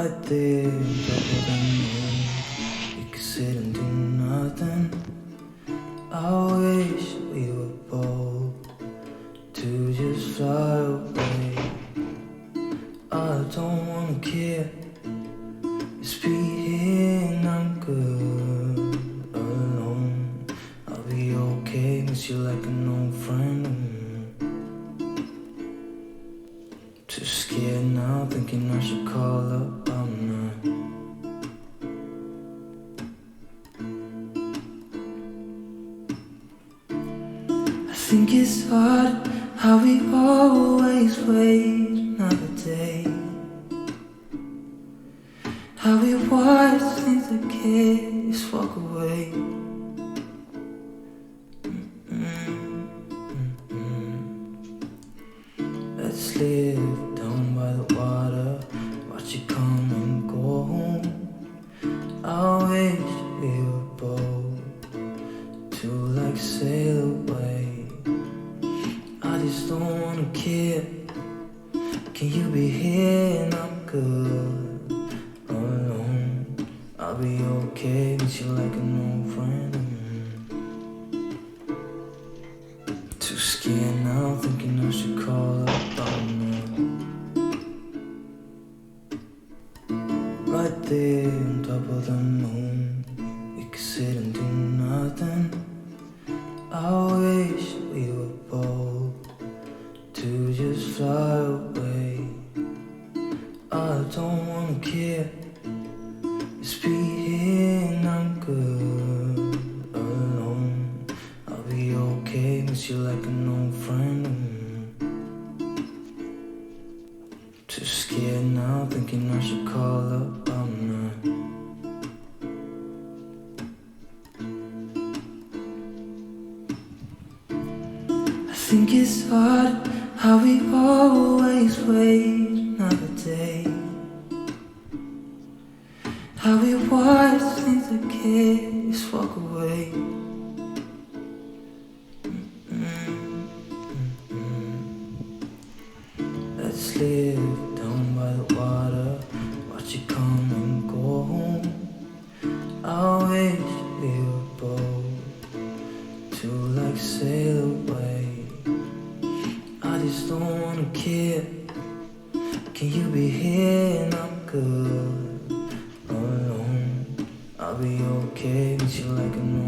right there, double the moon. We could sit and do nothing. I wish we were bold to just fly away. I don't wanna care, just be here and I'm good alone. I'll be okay, miss you like an old friend. Too scared now, thinking I should call up, I'm not. I think it's hard how we always wait another day, how we watch things that just walk away. Let's live down by the water, watch it come and go home. I wish we were bold to like sail away. I just don't wanna care. Can you be here and I'm good alone? I'll be okay, miss you like an old friend. Too scared now, thinking I should call up, I'm not. Right there on top of the moon, we could sit and do nothing. I wish we were bold to just fly away. I don't wanna care, just be here and I'm good alone. I'll be okay, miss you like an old friend. Too scared now, thinking I should call up, I'm not. I think it's hard how we always wait another day, how we watch things that just walk away. Let's live down by the water, watch it come and go home. I wish we were bold to like sail away. I just don't wanna care. Can you be here and I'm good alone? I'll be okay, miss you like an